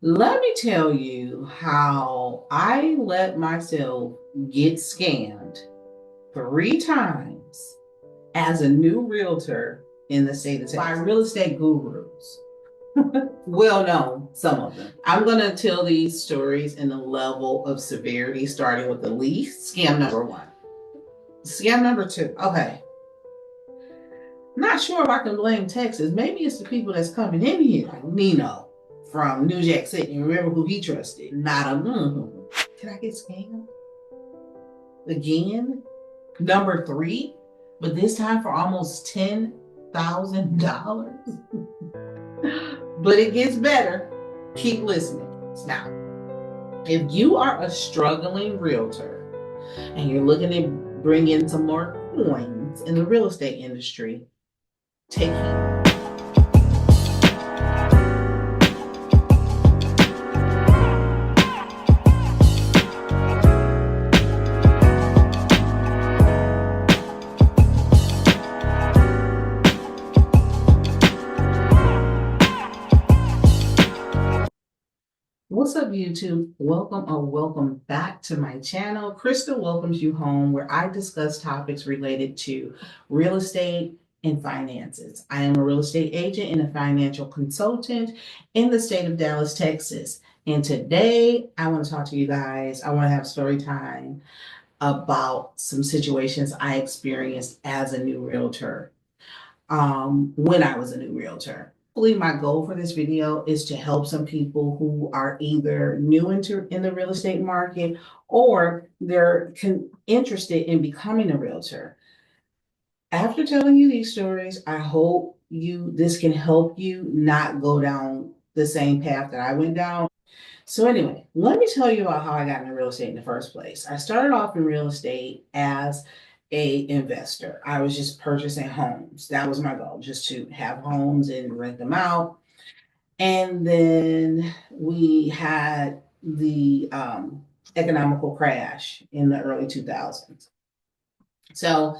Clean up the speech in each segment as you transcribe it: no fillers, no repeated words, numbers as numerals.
Let me tell you how I let myself get scammed 3 times as a new realtor in the state of Texas by real estate gurus. Well known, some of them. I'm going to tell these stories in the level of severity, starting with the least. Scam number one. Scam number two. Okay. Not sure if I can blame Texas. Maybe it's the people that's coming in here. Like Nino from New Jack City. Remember who he trusted? Not a Can I get scammed again? Number three, but this time for almost $10,000. But it gets better. Keep listening. Now, if you are a struggling realtor and you're looking to bring in some more coins in the real estate industry, take heed. What's up, YouTube? Welcome back to my channel. Crystal welcomes you home, where I discuss topics related to real estate and finances. I am a real estate agent and a financial consultant in the state of Dallas, Texas. And today I want to talk to you guys. I want to have story time about some situations I experienced as a new realtor, when I was a new realtor. My goal for this video is to help some people who are either new in the real estate market or they're interested in becoming a realtor. After telling you these stories, I hope this can help you not go down the same path that I went down. So anyway, let me tell you about how I got into real estate in the first place. I started off in real estate as a investor. I was just purchasing homes. That was my goal, just to have homes and rent them out. And then we had the economical crash in the early 2000s. So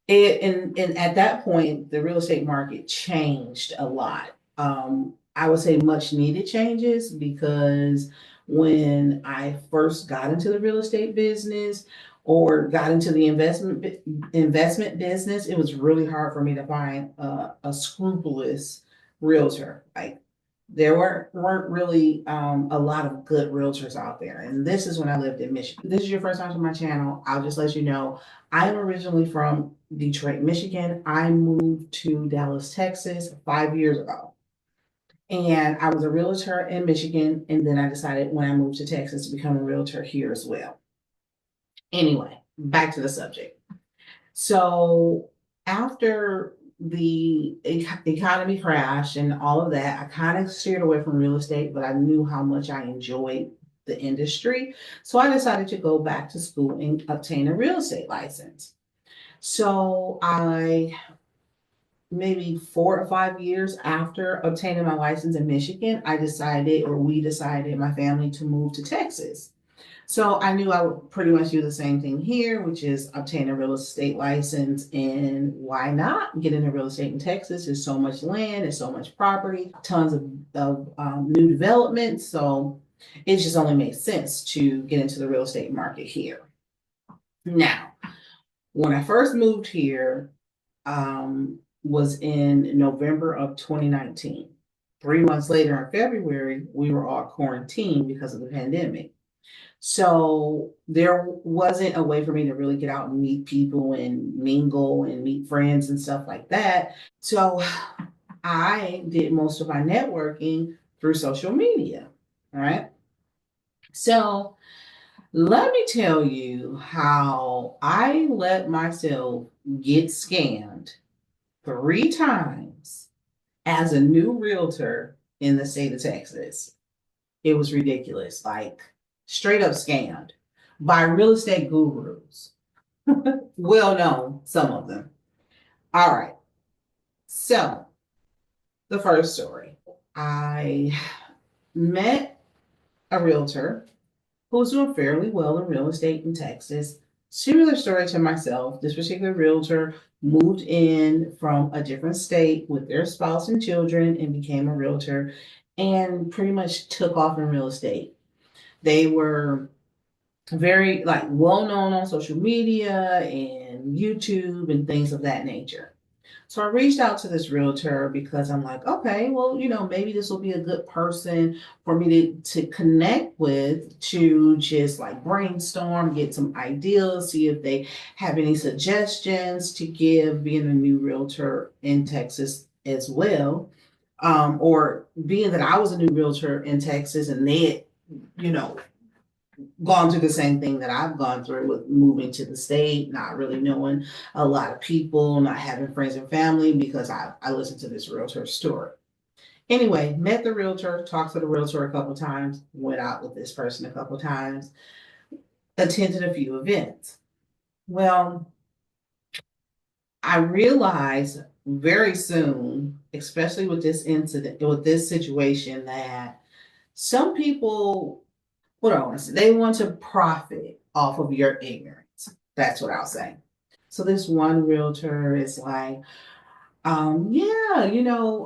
and at that point, the real estate market changed a lot. I would say much needed changes, because when I first got into the real estate business or got into the investment business, it was really hard for me to find a scrupulous realtor. Like, there weren't really a lot of good realtors out there. And this is when I lived in Michigan. If this is your first time to my channel, I'll just let you know I am originally from Detroit, Michigan. I moved to Dallas, Texas 5 years ago. And I was a realtor in Michigan. And then I decided when I moved to Texas to become a realtor here as well. Anyway, back to the subject. So after the economy crash and all of that, I kind of steered away from real estate, but I knew how much I enjoyed the industry. So I decided to go back to school and obtain a real estate license. So maybe 4 or 5 years after obtaining my license in Michigan, we decided, my family, to move to Texas. So I knew I would pretty much do the same thing here, which is obtain a real estate license. And why not get into real estate in Texas? There's so much land, there's so much property, tons of new development. So it just only made sense to get into the real estate market here. Now, when I first moved here, was in November of 2019. 3 months later, in February, we were all quarantined because of the pandemic. So there wasn't a way for me to really get out and meet people and mingle and meet friends and stuff like that. So I did most of my networking through social media. All right. So let me tell you how I let myself get scammed 3 times as a new realtor in the state of Texas. It was ridiculous. Like, straight up scammed by real estate gurus. Well known, some of them. All right. So, the first story, I met a realtor who was doing fairly well in real estate in Texas. Similar story to myself. This particular realtor moved in from a different state with their spouse and children and became a realtor and pretty much took off in real estate. They were very like well known on social media and YouTube and things of that nature. So I reached out to this realtor because I'm like, okay, well, maybe this will be a good person for me to connect with, to just like brainstorm, get some ideas, see if they have any suggestions to give, being a new realtor in Texas as well. Or being that I was a new realtor in Texas and they had, you know, gone through the same thing that I've gone through with moving to the state, not really knowing a lot of people, not having friends and family because I listened to this realtor story. Anyway, met the realtor, talked to the realtor a couple times, went out with this person a couple times, attended a few events. Well, I realized very soon, especially with this incident, with this situation, that some people, what do I want to say? They want to profit off of your ignorance. That's what I'll say. So this one realtor is like, yeah,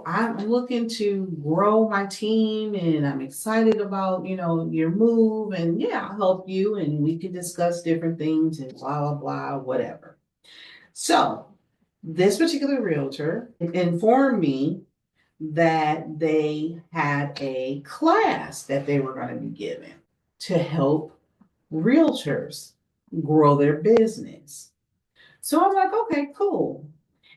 I'm looking to grow my team and I'm excited about, your move. And yeah, I'll help you and we can discuss different things and blah, blah, blah, whatever. So this particular realtor informed me that they had a class that they were going to be giving to help realtors grow their business. So I'm like, okay, cool.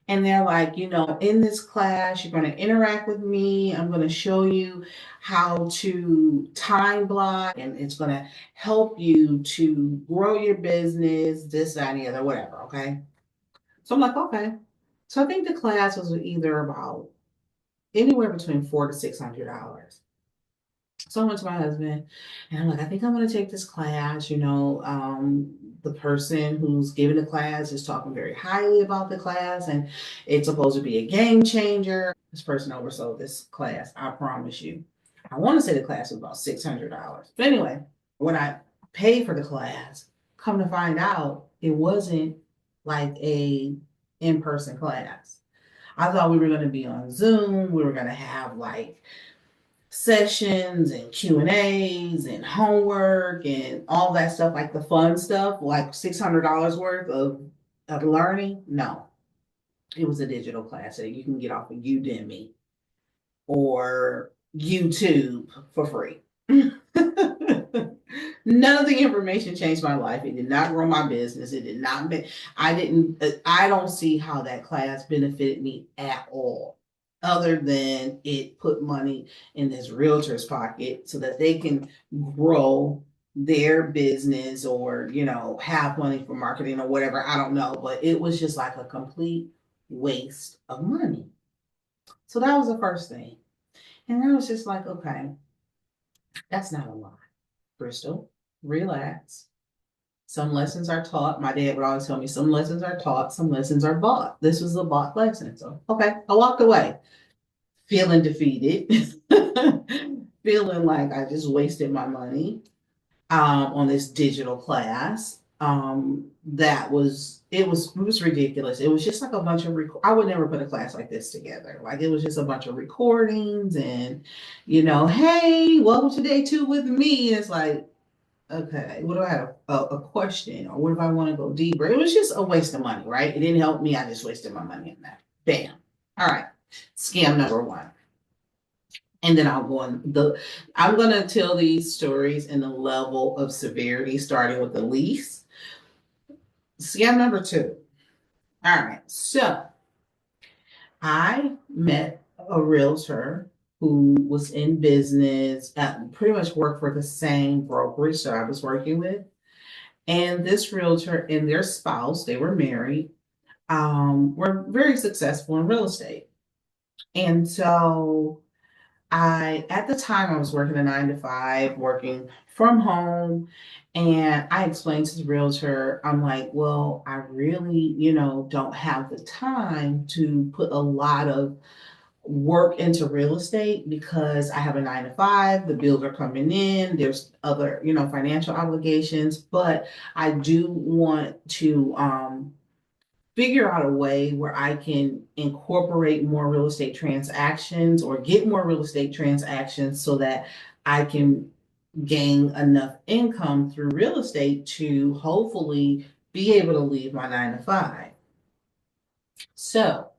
And they're like, in this class, you're going to interact with me. I'm going to show you how to time block, and it's going to help you to grow your business, this, that, and the other, whatever. Okay. So I'm like, okay. So I think the class was either about anywhere between $400 to $600. So I went to my husband and I'm like, I think I'm going to take this class. The person who's giving the class is talking very highly about the class and it's supposed to be a game changer. This person oversold this class, I promise you. I want to say the class was about $600. But anyway, when I paid for the class, come to find out, it wasn't like a in-person class. I thought we were going to be on Zoom. We were going to have like sessions and Q&As and homework and all that stuff, like the fun stuff, like $600 worth of learning. No, it was a digital class that you can get off of Udemy or YouTube for free. None of the information changed my life. It did not grow my business. It did not. I didn't. I don't see how that class benefited me at all, other than it put money in this realtor's pocket so that they can grow their business or have money for marketing or whatever. I don't know, but it was just like a complete waste of money. So that was the first thing. And I was just like, okay, that's not a lot. Crystal, relax. Some lessons are taught. My dad would always tell me some lessons are taught, some lessons are bought. This was a bought lesson. So, okay, I walked away feeling defeated, feeling like I just wasted my money on this digital class. It was ridiculous. It was just like a bunch of I would never put a class like this together. Like it was just a bunch of recordings and hey, welcome to day 2 with me. And it's like, okay, what do I have a question or what if I want to go deeper? It was just a waste of money, right? It didn't help me. I just wasted my money on that. Bam. All right. Scam number 1. And then I'm gonna tell these stories in the level of severity, starting with the least. Scam number 2. All right. So I met a realtor who was in business, pretty much worked for the same brokerage that I was working with. And this realtor and their spouse, they were married, were very successful in real estate. And so at the time, I was working a 9 to 5, working from home. And I explained to the realtor, I'm like, well, I really, don't have the time to put a lot of work into real estate because I have a 9 to 5, the bills are coming in, there's other, financial obligations, but I do want to figure out a way where I can incorporate more real estate transactions or get more real estate transactions so that I can gain enough income through real estate to hopefully be able to leave my 9 to 5. So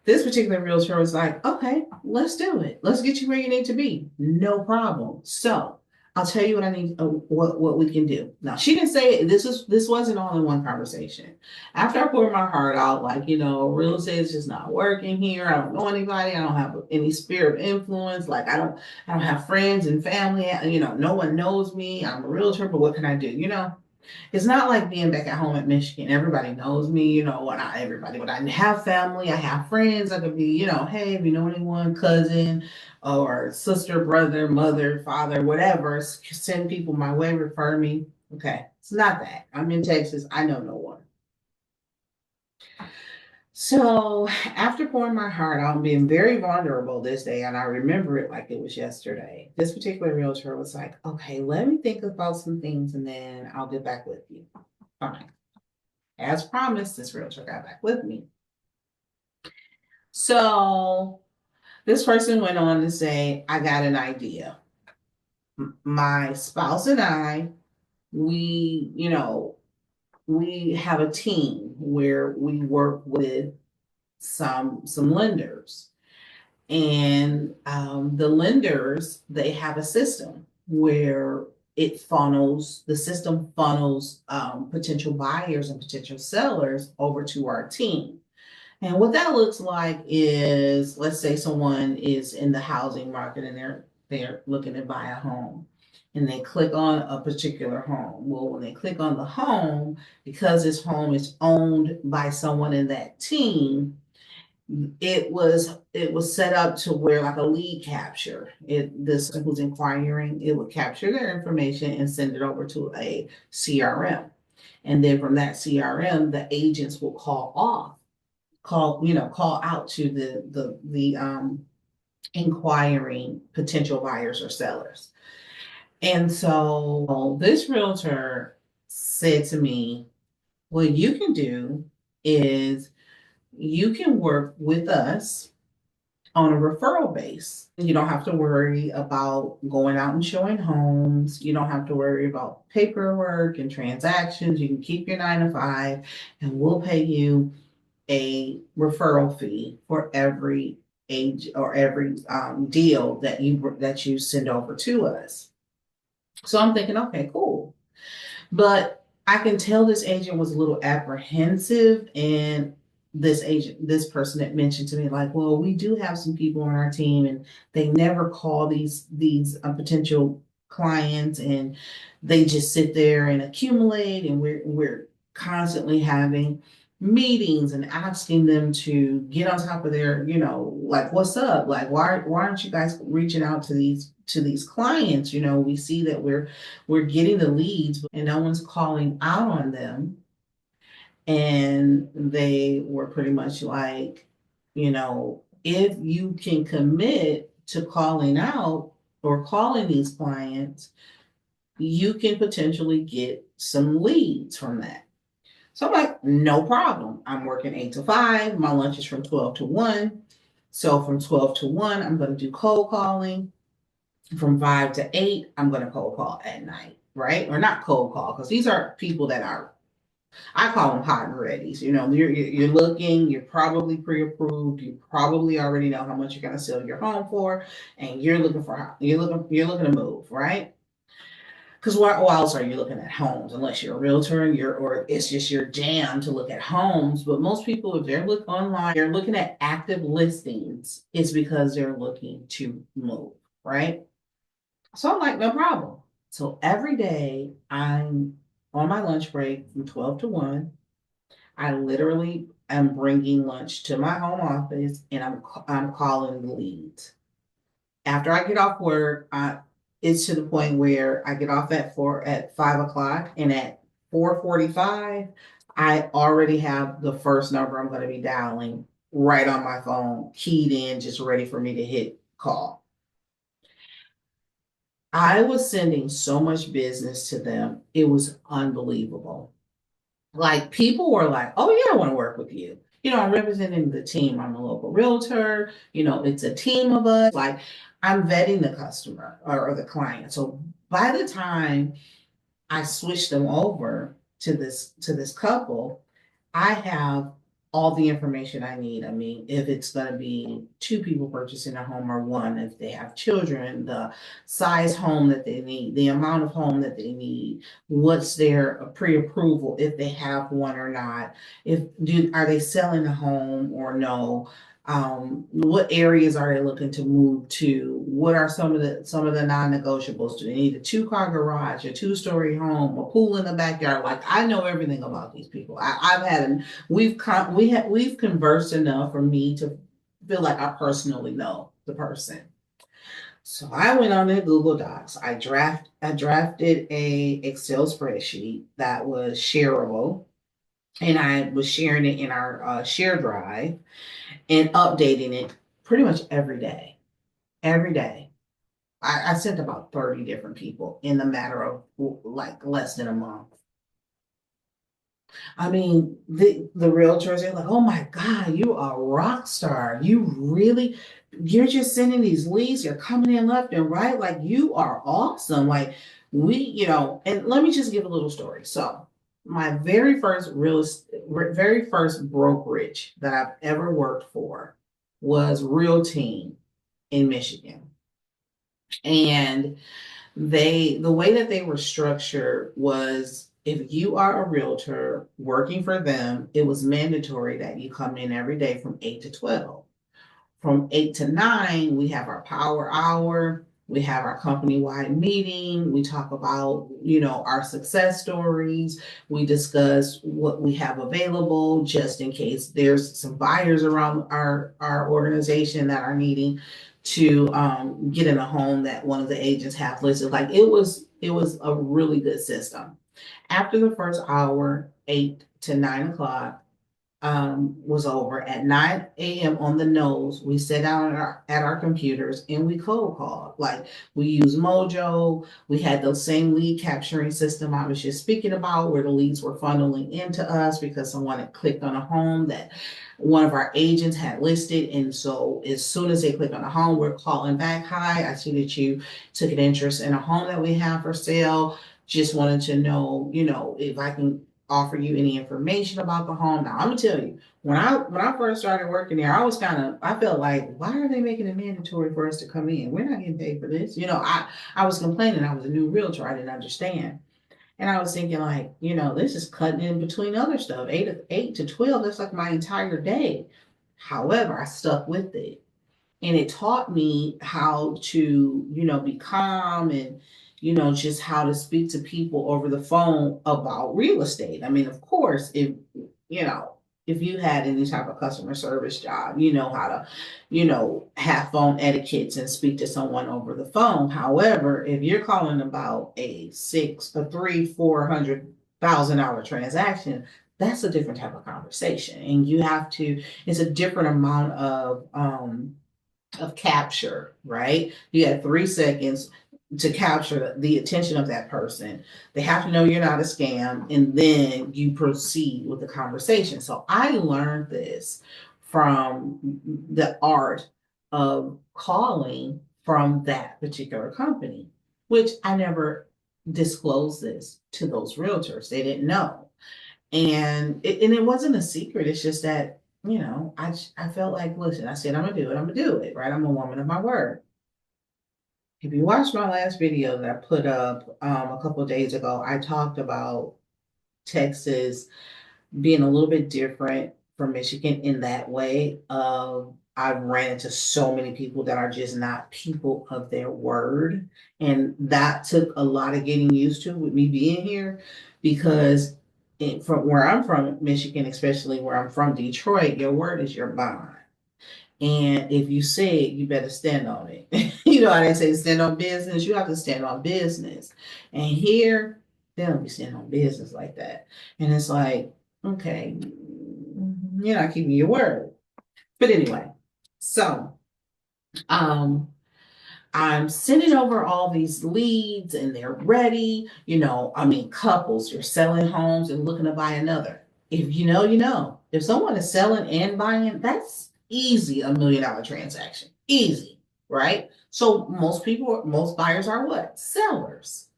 this particular realtor was like, okay, let's do it. Let's get you where you need to be. No problem. So I'll tell you what I need, what we can do. Now she didn't say it. This wasn't all in one conversation. After I poured my heart out, like, real estate is just not working here. I don't know anybody. I don't have any sphere of influence. Like I don't have friends and family. No one knows me. I'm a realtor, but what can I do? It's not like being back at home at Michigan. Everybody knows me, well, not everybody, but I have family, I have friends. I could be, hey, if you know anyone, cousin or sister, brother, mother, father, whatever, send people my way, refer me. Okay. It's not that. I'm in Texas. I know no one. So after pouring my heart out and being very vulnerable this day, and I remember it like it was yesterday, this particular realtor was like, okay, let me think about some things and then I'll get back with you. Fine. As promised, this realtor got back with me. So this person went on to say, I got an idea. My spouse and I, we have a team where we work with some lenders. And the lenders, they have a system where the system funnels potential buyers and potential sellers over to our team. And what that looks like is, let's say someone is in the housing market and they're looking to buy a home and they click on a particular home. Well, when they click on the home, because this home is owned by someone in that team, it was set up to where like a lead capture. This who's inquiring, it would capture their information and send it over to a CRM. And then from that CRM, the agents will call out to the inquiring potential buyers or sellers. And so this realtor said to me, what you can do is you can work with us on a referral base. You don't have to worry about going out and showing homes. You don't have to worry about paperwork and transactions. You can keep your 9 to 5 and we'll pay you a referral fee for every age or every deal that you send over to us. So I'm thinking, okay, cool. But I can tell this agent was a little apprehensive, and this person that mentioned to me, like, well, we do have some people on our team, and they never call these potential clients, and they just sit there and accumulate, and we're constantly having meetings and asking them to get on top of their, like, what's up? Like, why aren't you guys reaching out to these clients? We see that we're getting the leads and no one's calling out on them. And they were pretty much like, if you can commit to calling out or calling these clients, you can potentially get some leads from that. So I'm like, no problem. I'm working 8 to 5. My lunch is from 12 to 1. So from 12 to 1, I'm going to do cold calling. From 5 to 8, I'm going to cold call at night, right? Or not cold call, because these are people that are, I call them hot and ready. So, you're looking, you're probably pre-approved, you probably already know how much you're going to sell your home for, and you're looking to move, right? Because why else are you looking at homes unless you're a realtor and or it's just your jam to look at homes? But most people, if they're looking online, they're looking at active listings, it's because they're looking to move, right? So I'm like, no problem. So every day I'm on my lunch break from 12 to 1. I literally am bringing lunch to my home office and I'm calling the leads. After I get off work, it's to the point where I get off at 5 o'clock, and at 4:45, I already have the first number I'm going to be dialing right on my phone, keyed in, just ready for me to hit call. I was sending so much business to them. It was unbelievable. Like people were like, "Oh yeah, I want to work with you." I'm representing the team. I'm a local realtor. It's a team of us. Like I'm vetting the customer or the client. So by the time I switched them over to this couple, I have all the information I need. I mean, if it's going to be two people purchasing a home or one, if they have children, the size home that they need, the amount of home that they need, what's their pre-approval if they have one or not, if do are they selling a home or no, what areas are they looking to move to, what are some of the non-negotiables, do they need a two-car garage, a two-story home, a pool in the backyard? Like I know everything about these people. I've had an we've conversed enough for me to feel like I personally know the person. So I went on to Google Docs. I drafted a Excel spreadsheet that was shareable, and I was sharing it in our share drive and updating it pretty much every day. Every day. I sent about 30 different people in the matter of like less than a month. I mean, the realtors, they're like, oh my God, you are a rock star. You're just sending these leads, you're coming in left and right. Like, you are awesome. Like, and let me just give a little story. So, my very first brokerage that I've ever worked for was Real Team in Michigan. And the way that they were structured was if you are a realtor working for them, it was mandatory that you come in every day from 8 to 12. From 8 to 9, we have our power hour, we have our company wide meeting, we talk about, our success stories, we discuss what we have available just in case there's some buyers around our organization that are needing to get in a home that one of the agents have listed. Like it was a really good system. After the first hour, 8 to 9 o'clock, was over. At 9 a.m. on the nose, we sat down at our computers and we cold called. Like we used Mojo. We had the same lead capturing system I was just speaking about, where the leads were funneling into us because someone had clicked on a home that one of our agents had listed. And so as soon as they click on a home, we're calling back. Hi, I see that you took an interest in a home that we have for sale. Just wanted to know, if I can offer you any information about the home. Now I'm gonna tell you, when I first started working there, I felt like, why are they making it mandatory for us to come in? We're not getting paid for this. I was complaining. I was a new realtor. I didn't understand. And I was thinking like, this is cutting in between other stuff. 8 to 12, that's like my entire day. However, I stuck with it, and it taught me how to be calm, and just how to speak to people over the phone about real estate. I mean, of course, you know if you had any type of customer service job, you know how to have phone etiquettes and speak to someone over the phone. However, if you're calling about a 400,000 dollar transaction, that's a different type of conversation, and it's a different amount of capture, right? You have 3 seconds to capture the attention of that person. They have to know you're not a scam, and then you proceed with the conversation. So I learned this from the art of calling from that particular company, which I never disclosed this to those realtors. They didn't know. And it wasn't a secret. It's just that, I felt like, listen, I said, I'm going to do it. I'm going to do it, right? I'm a woman of my word. If you watched my last video that I put up a couple of days ago, I talked about Texas being a little bit different from Michigan in that way. I've ran into so many people that are just not people of their word. And that took a lot of getting used to with me being here, because from where I'm from, Michigan, especially where I'm from, Detroit, your word is your bond. And if you say it, you better stand on it. You know how they say stand on business? You have to stand on business. And here, they don't be standing on business like that. And it's like, okay, you're not keeping your word. But anyway, so um I'm sending over all these leads and they're ready. Couples, you're selling homes and looking to buy another. If you know, you know. If someone is selling and buying, that's easy, $1 million transaction. Easy, right? So most buyers are what? Sellers.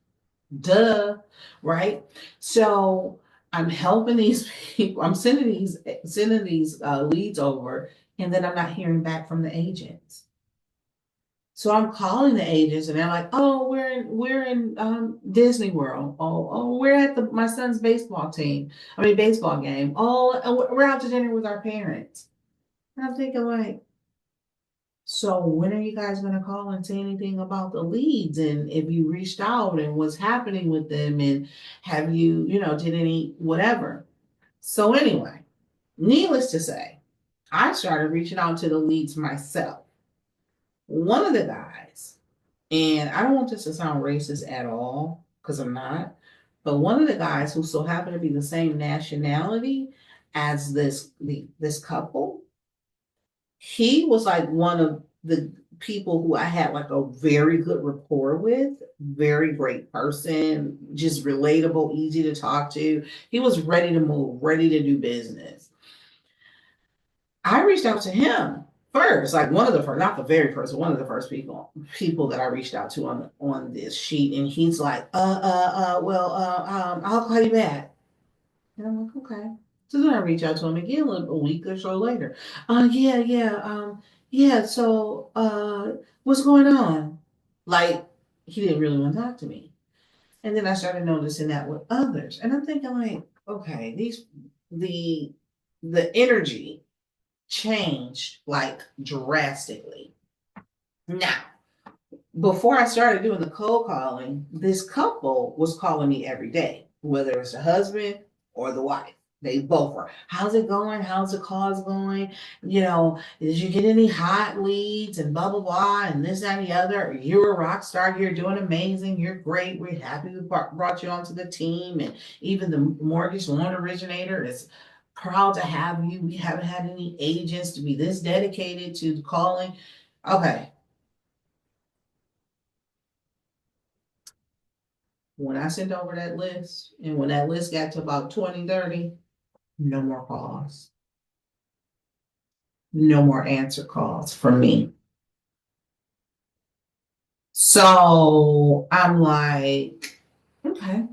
Duh, right? So I'm helping these people. I'm sending these leads over, and then I'm not hearing back from the agents. So I'm calling the agents, and they're like, "Oh, we're in Disney World. Oh, we're at my son's baseball team. I mean, baseball game. Oh, we're out to dinner with our parents." And I'm thinking, like, so when are you guys going to call and say anything about the leads, and if you reached out and what's happening with them, and have you, did any whatever? So anyway, needless to say, I started reaching out to the leads myself. One of the guys, and I don't want this to sound racist at all, because I'm not, but one of the guys who so happened to be the same nationality as this couple, he was like one of the people who I had like a very good rapport with, very great person, just relatable, easy to talk to. He was ready to move, ready to do business. I reached out to him first, like one of the first, not the very first, but one of the first people that I reached out to on this sheet, and he's like, I'll call you back. And I'm like, okay. So then I reach out to him again a week or so later. Yeah. So, what's going on? Like, he didn't really want to talk to me. And then I started noticing that with others, and I'm thinking, like, okay, the the energy changed like drastically. Now, before I started doing the cold calling, this couple was calling me every day, whether it's the husband or the wife. They both were. How's it going? How's the cause going? Did you get any hot leads and blah, blah, blah, and this, that, and the other? You're a rock star. You're doing amazing. You're great. We're happy we brought you onto the team. And even the mortgage loan originator is proud to have you. We haven't had any agents to be this dedicated to calling. Okay. When I sent over that list, and when that list got to about 20, 30, no more calls, no more answer calls from me. So I'm like, okay.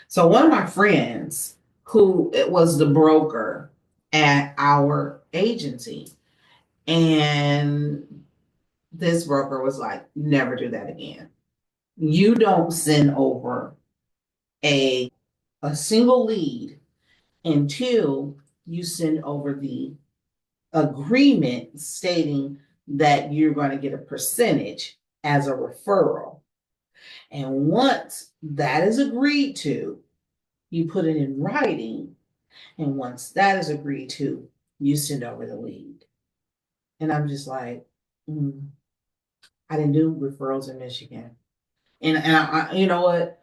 So one of my friends, who it was the broker at our agency, and this broker was like, never do that again. You don't send over a single lead until you send over the agreement stating that you're going to get a percentage as a referral. And once that is agreed to, you put it in writing. And once that is agreed to, you send over the lead. And I'm just like, I didn't do referrals in Michigan. And you know what?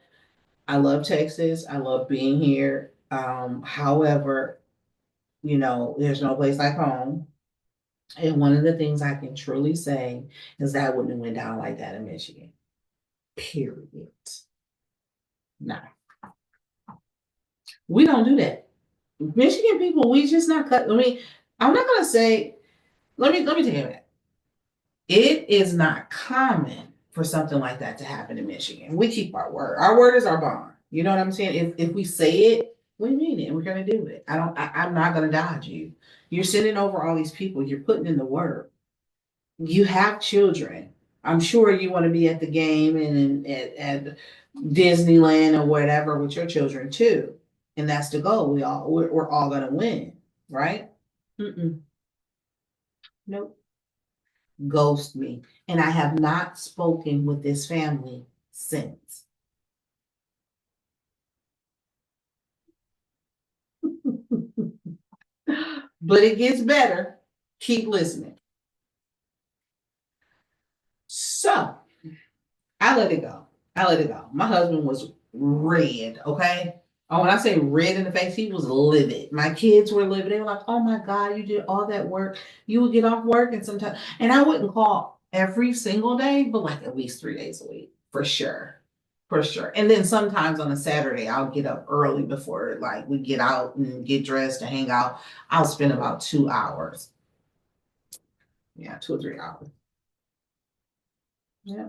I love Texas. I love being here. However, there's no place like home. And one of the things I can truly say is that I wouldn't have went down like that in Michigan. Period. No, we don't do that. Michigan people, we just not cut. I'm not gonna say. Let me tell you that it is not common for something like that to happen in Michigan. We keep our word. Our word is our bond. You know what I'm saying? If we say it, we mean it. We're gonna do it. I'm not gonna dodge you. You're sending over all these people. You're putting in the work. You have children. I'm sure you want to be at the game and at Disneyland or whatever with your children too. And that's the goal. We're all gonna win, right? Mm-mm. Nope. Ghost me. And I have not spoken with this family since. But it gets better. Keep listening. So I let it go. I let it go. My husband was red, okay? Oh, when I say red in the face, he was livid. My kids were livid. They were like, oh my God, you did all that work. You would get off work and sometimes, and I wouldn't call every single day, but like at least 3 days a week for sure. For sure. And then sometimes on a Saturday, I'll get up early before like we get out and get dressed and hang out. I'll spend about 2 hours. Yeah, 2 or 3 hours. Yeah.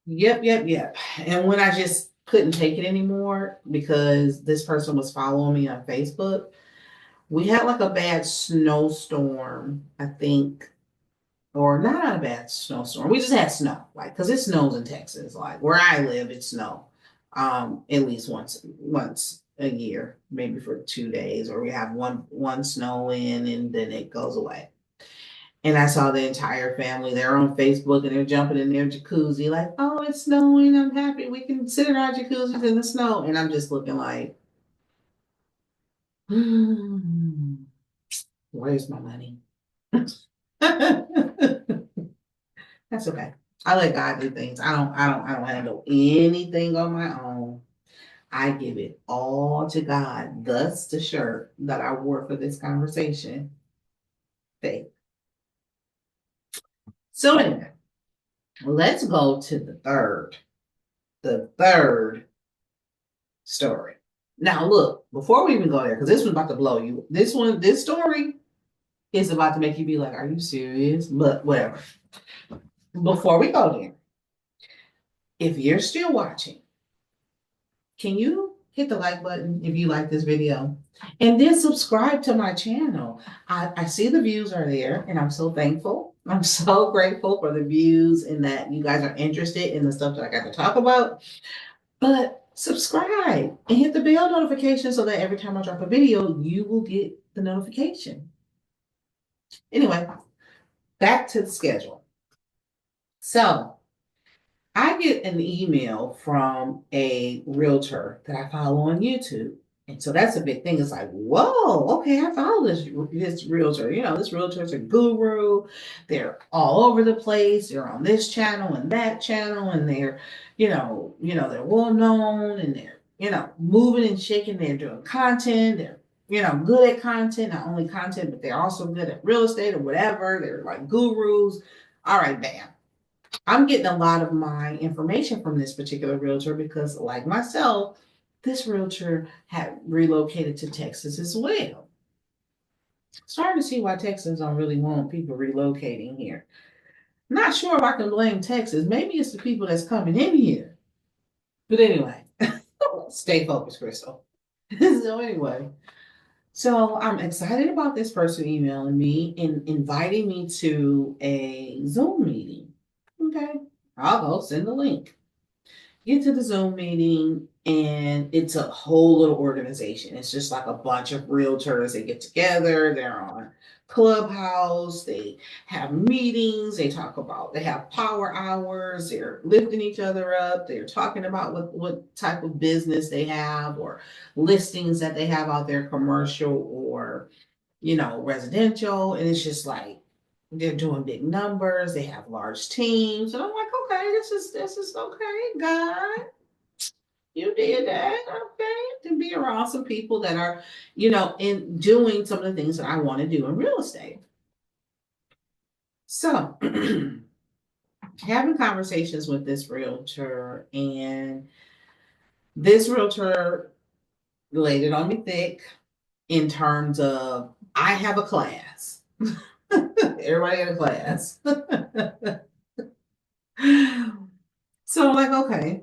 Yep. And when I just couldn't take it anymore because this person was following me on Facebook, we had like a bad snowstorm, I think, or not a bad snowstorm. We just had snow, like, because it snows in Texas. Like where I live, it snow, at least once a year, maybe for 2 days, or we have one snow in and then it goes away. And I saw the entire family. They're on Facebook and they're jumping in their jacuzzi, like, oh, it's snowing. I'm happy we can sit in our jacuzzis in the snow. And I'm just looking like, where's my money? That's okay. I let God do things. I don't handle anything on my own. I give it all to God. Thus the shirt that I wore for this conversation. Faith. So anyway, let's go to the third story. Now look, before we even go there, because this one's about to blow you. This story is about to make you be like, are you serious? But whatever. Before we go there, if you're still watching, can you hit the like button if you like this video? And then subscribe to my channel. I see the views are there, and I'm so thankful. I'm so grateful for the views and that you guys are interested in the stuff that I got to talk about. But subscribe and hit the bell notification so that every time I drop a video, you will get the notification. Anyway, back to the schedule. So I get an email from a realtor that I follow on YouTube. And so that's a big thing. It's like, whoa, okay, I follow this realtor. You know, this realtor's a guru. They're all over the place. They're on this channel and that channel, and they're, they're well known and they're, moving and shaking. They're doing content. They're, good at content, not only content, but they're also good at real estate or whatever. They're like gurus. All right, bam. I'm getting a lot of my information from this particular realtor because, like myself, this realtor had relocated to Texas as well. Starting to see why Texans don't really want people relocating here. Not sure if I can blame Texas. Maybe it's the people that's coming in here. But anyway, stay focused, Crystal. So anyway, so I'm excited about this person emailing me and inviting me to a Zoom meeting. Okay, I'll go send the link. Get to the Zoom meeting, and it's a whole little organization. It's just like a bunch of realtors. They get together, they're on Clubhouse, they have meetings, they have power hours, they're lifting each other up, they're talking about what type of business they have or listings that they have out there, commercial or residential. And it's just like they're doing big numbers, they have large teams. And I'm like, okay, this is okay, God. You did that, okay? To be around some people that are, in doing some of the things that I want to do in real estate. So, having conversations with this realtor, and this realtor laid it on me thick in terms of I have a class. Everybody in a class. So I'm like, okay.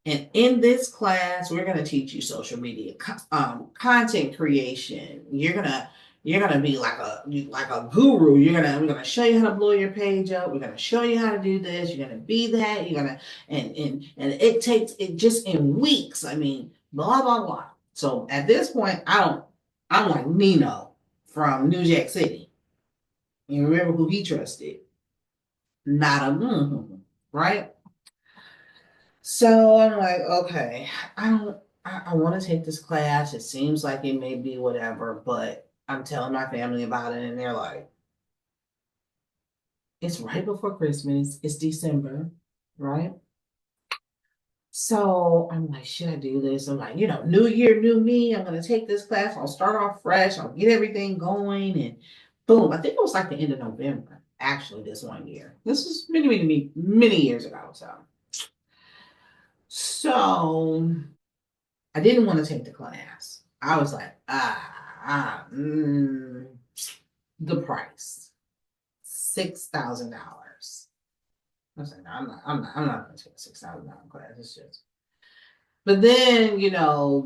And in this class, we're going to teach you social media, content creation. You're gonna be like a guru. We're gonna show you how to blow your page up. We're gonna show you how to do this. You're gonna be that. You're gonna and it takes it just in weeks. I mean, blah blah blah. So at this point, I'm like Nino from New Jack City. You remember who he trusted? Not a right. So I'm like, okay, I want to take this class. It seems like it may be whatever, but I'm telling my family about it, and they're like, it's right before Christmas. It's December, right? So I'm like, should I do this? I'm like, new year, new me. I'm going to take this class. I'll start off fresh. I'll get everything going. Boom. I think it was like the end of November, actually, this one year. This is many years ago. So I didn't want to take the class. I was like, the price, $6,000. I was like, no, I'm not going to take a $6,000 class. It's just. But then,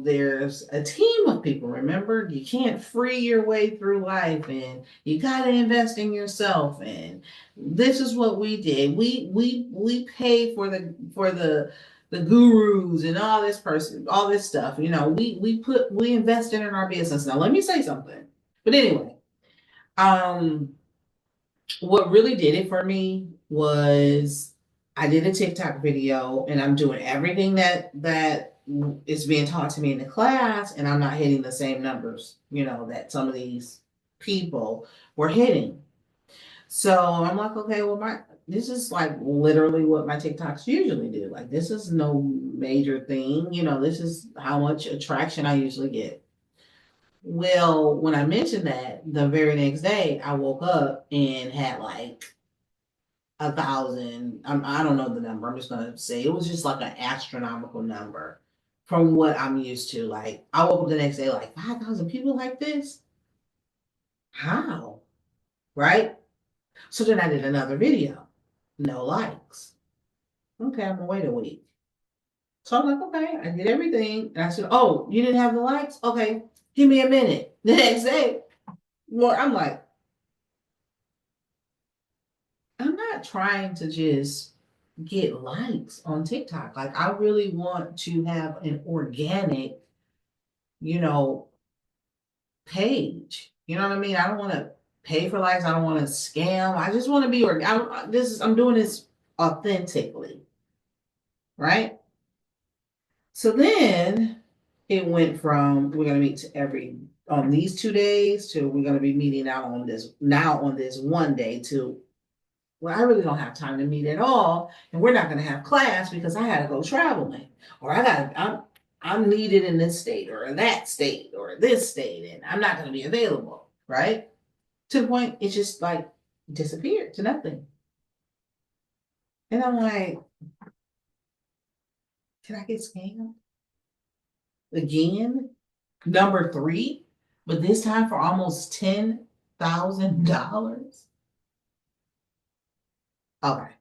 there's a team of people. Remember, you can't free your way through life, and you got to invest in yourself. And this is what we did. We paid for the gurus and all this stuff. We invested in our business. Now, let me say something. But anyway, um, what really did it for me was I did a TikTok video, and I'm doing everything that is being taught to me in the class, and I'm not hitting the same numbers, that some of these people were hitting. So I'm like, okay, well, this is like literally what my TikToks usually do. Like, this is no major thing, this is how much attraction I usually get. Well, when I mentioned that, the very next day, I woke up and had like 1,000. I don't know the number. I'm just gonna say it was just like an astronomical number from what I'm used to. Like, I woke up the next day like 5,000 people like this. How? Right? So then I did another video. No likes. Okay, I'm gonna wait a week. So I'm like, okay, I did everything. And I said, oh, you didn't have the likes? Okay, give me a minute. The next day, well, I'm like, I'm not trying to just get likes on TikTok. Like, I really want to have an organic, you know, page. You know what I mean? I don't want to pay for likes. I don't want to scam. I just want to be I'm doing this authentically, right? So then it went from we're gonna meet to every on these 2 days to we're gonna be meeting out on this one day to well, I really don't have time to meet at all, and we're not going to have class because I had to go traveling, or I'm needed in this state or in that state or this state, and I'm not going to be available, right? To the point it just like disappeared to nothing, and I'm like, can I get scammed again? Number three, but this time for almost $10,000. Okay,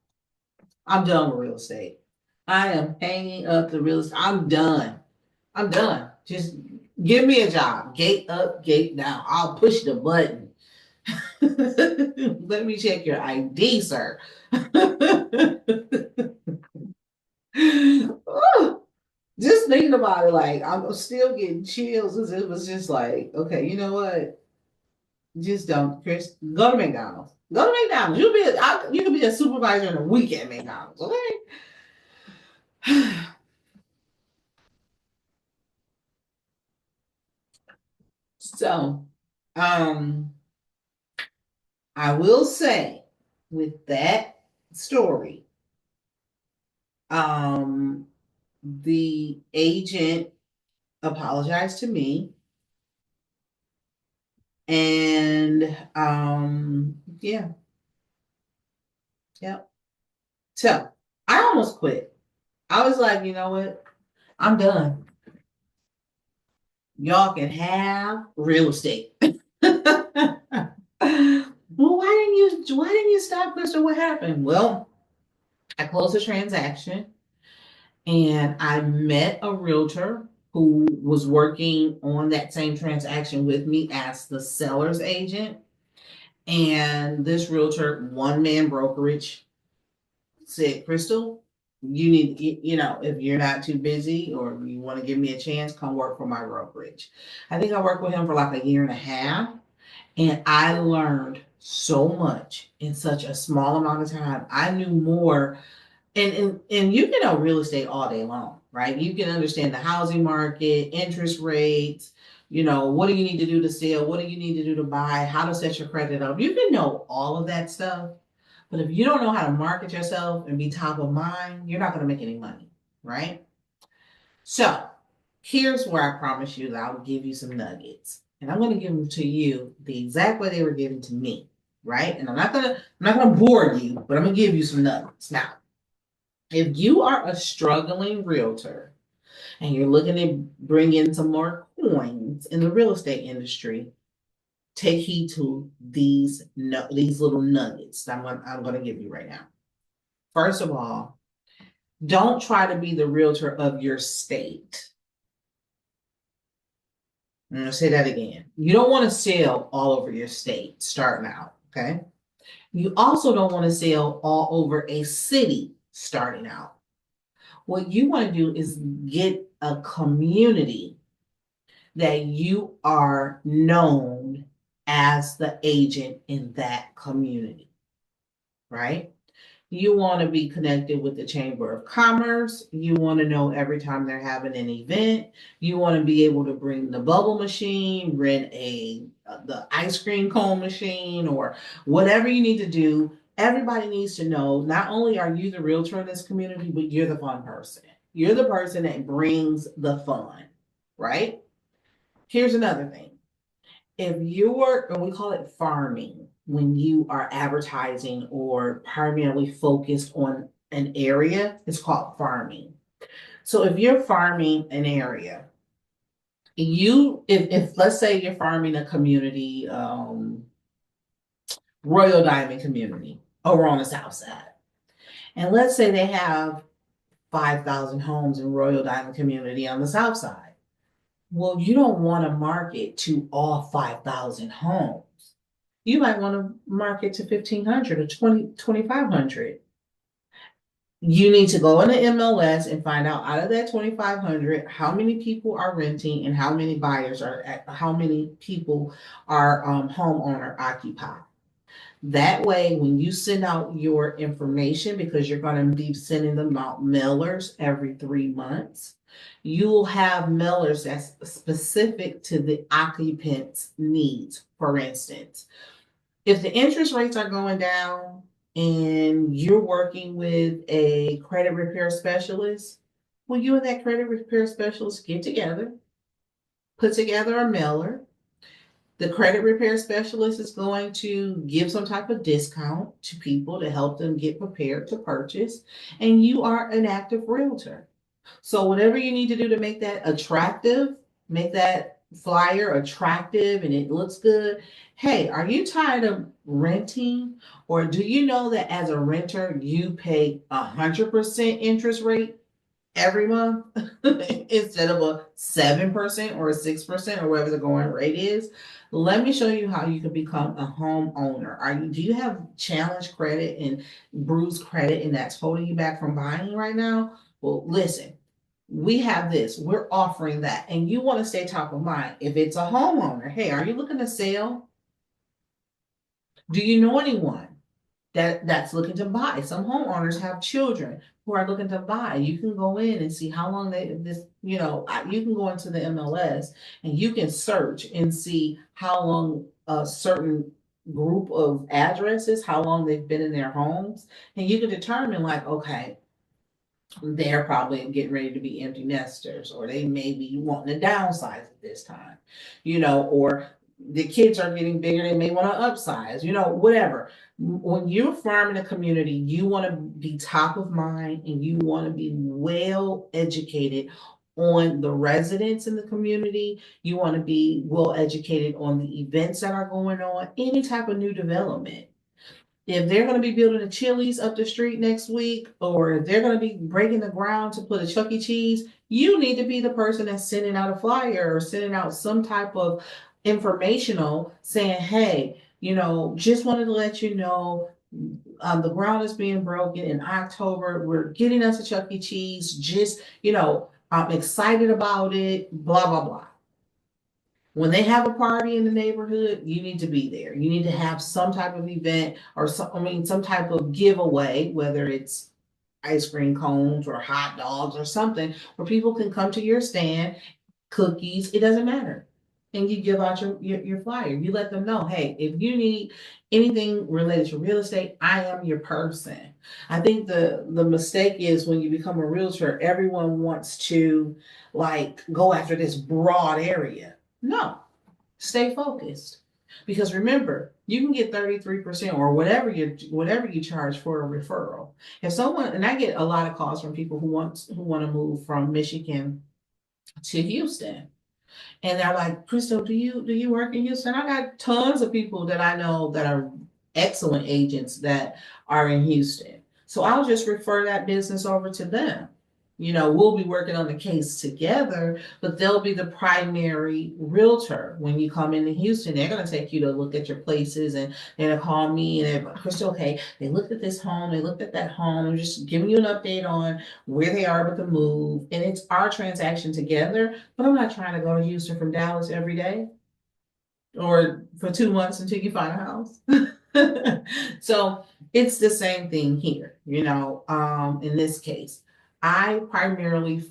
I'm done with real estate. I am hanging up the real estate. I'm done. I'm done. Just give me a job. Gate up, gate down. I'll push the button. Let me check your ID, sir. Just thinking about it, like I'm still getting chills. It was just like, okay, you know what? Just don't, Chris. Go to McDonald's. Go to McDonald's. You can be a supervisor in a week at McDonald's. Okay. So, um, I will say with that story, um, the agent apologized to me, and yeah, yeah. So I almost quit. I was like, you know what? I'm done. Y'all can have real estate. Well, why didn't you stop, Crystal? What happened? Well, I closed the transaction, and I met a realtor who was working on that same transaction with me as the seller's agent. And this realtor, one man brokerage, said, Crystal, you need, if you're not too busy or you want to give me a chance, come work for my brokerage. I think I worked with him for like a year and a half, and I learned so much in such a small amount of time. I knew more, and you can know real estate all day long, right? You can understand the housing market, interest rates, what do you need to do to sell? What do you need to do to buy? How to set your credit up? You can know all of that stuff. But if you don't know how to market yourself and be top of mind, you're not going to make any money, right? So here's where I promise you that I'll give you some nuggets. and I'm going to give them to you the exact way they were given to me, right? And I'm not gonna bore you, but I'm gonna give you some nuggets. Now, if you are a struggling realtor and you're looking to bring in some more coins in the real estate industry, take heed to these these little nuggets that I'm gonna give you right now. First of all, don't try to be the realtor of your state. I'm gonna say that again. You don't want to sell all over your state starting out, okay? You also don't want to sell all over a city starting out. What you want to do is get a community that you are known as the agent in that community, right? You want to be connected with the Chamber of Commerce. You want to know every time they're having an event. You want to be able to bring the bubble machine, rent the ice cream cone machine, or whatever you need to do. Everybody needs to know not only are you the realtor in this community, but you're the fun person. You're the person that brings the fun, right? Here's another thing. If you're, and we call it farming, when you are advertising or primarily focused on an area, it's called farming. So if you're farming an area, if let's say you're farming a community, Royal Diamond community over on the south side, and let's say they have 5,000 homes in Royal Diamond community on the south side. Well, you don't want to market to all 5,000 homes. You might want to market to 1,500 or 2,500. You need to go in the MLS and find out of that 2,500, how many people are renting and how many buyers how many people are homeowner occupied. That way, when you send out your information, because you're going to be sending them out mailers every 3 months, you'll have mailers that's specific to the occupant's needs. For instance, if the interest rates are going down and you're working with a credit repair specialist, well, you and that credit repair specialist get together, put together a mailer. The credit repair specialist is going to give some type of discount to people to help them get prepared to purchase, and you are an active realtor. So whatever you need to do to make that attractive, make that flyer attractive and it looks good. Hey, are you tired of renting? Or do you know that as a renter, you pay 100% interest rate every month instead of a 7% or a 6% or whatever the going rate is? Let me show you how you can become a homeowner. Do you have challenge credit and bruised credit and that's holding you back from buying right now? Well, listen, we have this, we're offering that, and you want to stay top of mind. If it's a homeowner, hey, are you looking to sell? Do you know anyone that's looking to buy? Some homeowners have children who are looking to buy. You can go in and see how long you can go into the MLS and you can search and see how long a certain group of addresses, how long they've been in their homes, and you can determine like, okay, they're probably getting ready to be empty nesters, or they may be wanting to downsize at this time, or the kids are getting bigger, they may want to upsize, whatever. When you're farming a community, you want to be top of mind and you want to be well educated on the residents in the community. You want to be well educated on the events that are going on, any type of new development. If they're going to be building a Chili's up the street next week, or if they're going to be breaking the ground to put a Chuck E. Cheese, you need to be the person that's sending out a flyer or sending out some type of informational saying, hey, just wanted to let you know the ground is being broken in October. We're getting us a Chuck E. Cheese. Just, I'm excited about it, blah, blah, blah. When they have a party in the neighborhood, you need to be there. You need to have some type of event or some type of giveaway, whether it's ice cream cones or hot dogs or something, where people can come to your stand, cookies, it doesn't matter. And you give out your flyer. You let them know, hey, if you need anything related to real estate, I am your person. I think the mistake is when you become a realtor, everyone wants to like go after this broad area. No, Stay focused. Because remember, you can get 33% or whatever you charge for a referral. If someone, and I get a lot of calls from people who want to move from Michigan to Houston. And they're like, Crystal, do you work in Houston? I got tons of people that I know that are excellent agents that are in Houston. So I'll just refer that business over to them. We'll be working on the case together, but they'll be the primary realtor. When you come into Houston, they're going to take you to look at your places, and they're going to call me and they're, Crystal, okay, they looked at this home, they looked at that home. I'm just giving you an update on where they are with the move. And it's our transaction together, but I'm not trying to go to Houston from Dallas every day or for 2 months until you find a house. So it's the same thing here, in this case. I primarily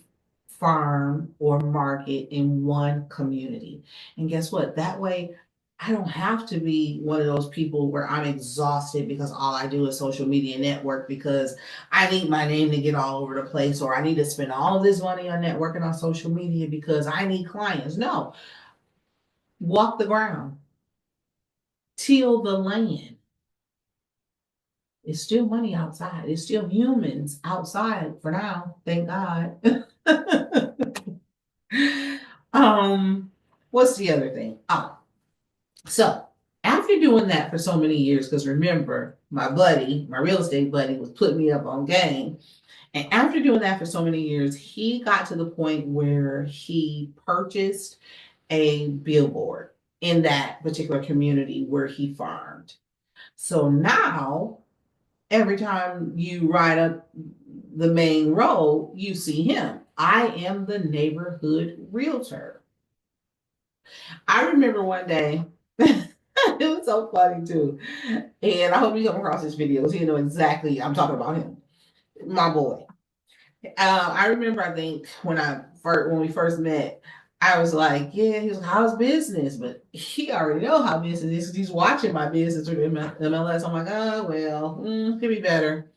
farm or market in one community. And guess what? That way, I don't have to be one of those people where I'm exhausted because all I do is social media network because I need my name to get all over the place, or I need to spend all this money on networking on social media because I need clients. No, walk the ground, till the land. It's still money outside. It's still humans outside for now. Thank God. What's the other thing? So after doing that for so many years, because remember, my real estate buddy, was putting me up on game. And after doing that for so many years, he got to the point where he purchased a billboard in that particular community where he farmed. So now, every time you ride up the main road, you see him. I am the neighborhood realtor. I remember one day, it was so funny too. And I hope you come across this video so you know exactly I'm talking about him, my boy. I remember, I think when we first met, I was like, yeah, he was like, how's business? But he already know how business is 'cause he's watching my business through MLS. I'm like, oh, well, could be better.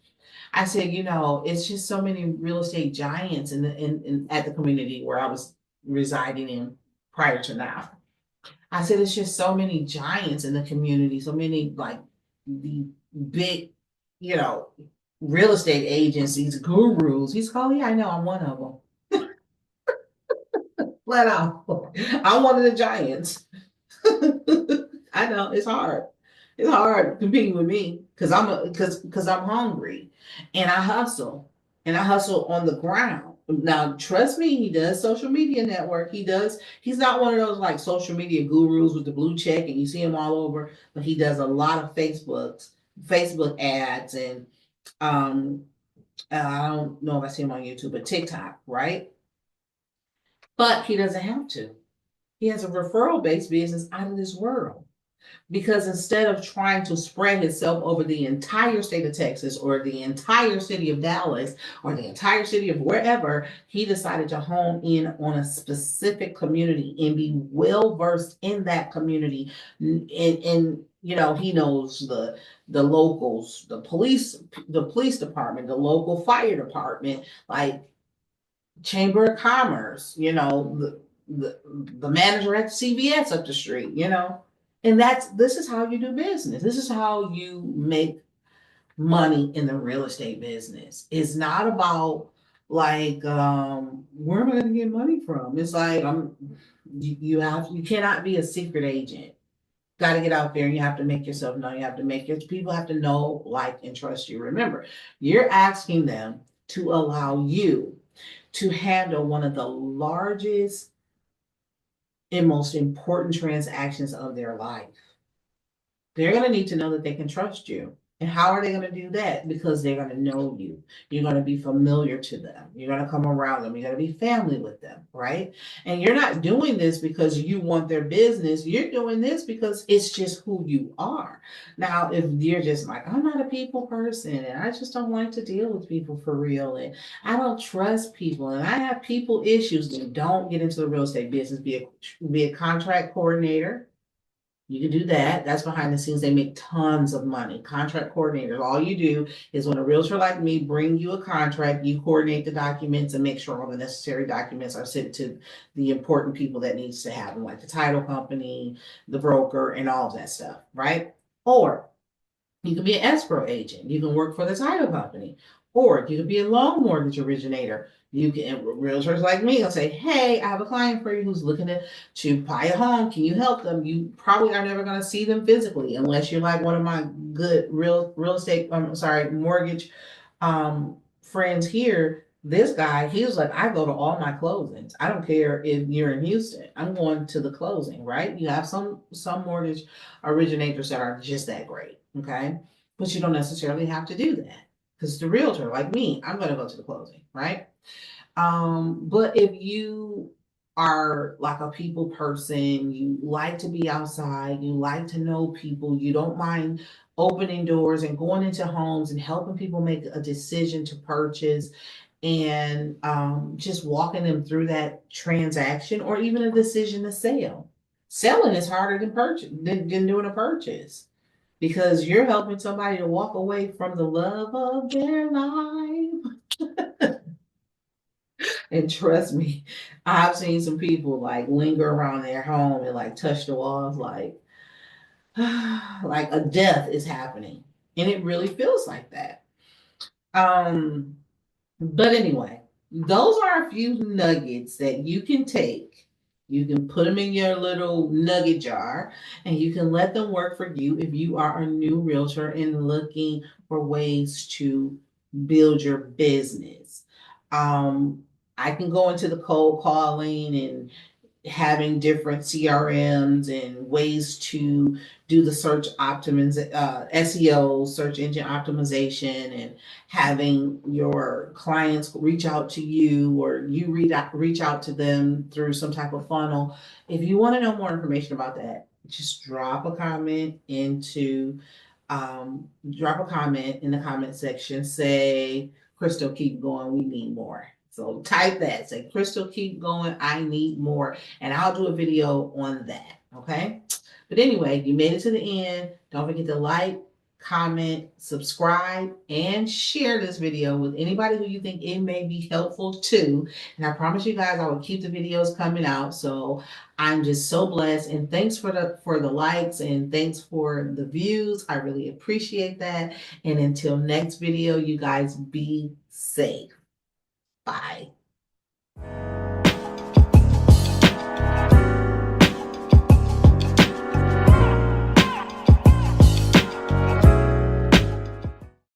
I said, it's just so many real estate giants in at the community where I was residing in prior to now. I said, it's just so many giants in the community, so many like the big, you know, real estate agencies, gurus. He's called, yeah, I know, I'm one of them. Flat out. I'm one of the giants. I know it's hard. It's hard competing with me because I'm hungry and I hustle on the ground. Now, trust me, he does social media network. He's not one of those like social media gurus with the blue check and you see him all over, but he does a lot of Facebook ads and um I don't know if I see him on YouTube, but TikTok, right? But he doesn't have to. He has a referral based business out of this world. Because instead of trying to spread himself over the entire state of Texas or the entire city of Dallas or the entire city of wherever, he decided to hone in on a specific community and be well versed in that community. And he knows the locals, the police department, the local fire department, like Chamber of Commerce, the manager at CVS up the street, and this is how you do business. This is how you make money in the real estate business. It's not about like where am I going to get money from? It's like you cannot be a secret agent. Got to get out there and you have to make yourself known. You have to make your people have to know, like, and trust you. Remember, you're asking them to allow you to handle one of the largest and most important transactions of their life. They're going to need to know that they can trust you. And how are they going to do that? Because they're going to know you. You're going to be familiar to them. You're going to come around them. You're going to be family with them, right? And you're not doing this because you want their business. You're doing this because it's just who you are. Now, if you're just like, I'm not a people person and I just don't like to deal with people for real and I don't trust people and I have people issues, then don't get into the real estate business. Be a contract coordinator. You can do that. That's behind the scenes. They make tons of money. Contract coordinators. All you do is when a realtor like me bring you a contract, you coordinate the documents and make sure all the necessary documents are sent to the important people that needs to have them, like the title company, the broker, and all of that stuff, right? Or you can be an escrow agent. You can work for the title company, or you can be a loan mortgage originator. You can, realtors like me will say, "Hey, I have a client for you who's looking to buy a home. Can you help them?" You probably are never going to see them physically unless you're like one of my good real estate. Sorry, mortgage friends here. This guy, he was like, I go to all my closings. I don't care if you're in Houston. I'm going to the closing, right? You have some mortgage originators that are just that great, okay? But you don't necessarily have to do that because the realtor, like me, I'm going to go to the closing, right? But if you are like a people person, you like to be outside, you like to know people, you don't mind opening doors and going into homes and helping people make a decision to purchase and just walking them through that transaction or even a decision to sell. Selling is harder than doing a purchase because you're helping somebody to walk away from the love of their life. And trust me, I've seen some people like linger around their home and like touch the walls like a death is happening. And it really feels like that. Um, but anyway, those are a few nuggets that you can take. You can put them in your little nugget jar and you can let them work for you if you are a new realtor and looking for ways to build your business. Um, I can go into the cold calling and having different CRMs and ways to do the search optimization, SEO, search engine optimization, and having your clients reach out to you or you reach out to them through some type of funnel. If you want to know more information about that, just drop a comment in the comment section. Say, Crystal, keep going. We need more. So type that. Say, Crystal, keep going. I need more. And I'll do a video on that. Okay. But anyway, you made it to the end. Don't forget to like, comment, subscribe, and share this video with anybody who you think it may be helpful to. And I promise you guys I will keep the videos coming out. So I'm just so blessed. And thanks for the likes and thanks for the views. I really appreciate that. And until next video, you guys be safe. Bye.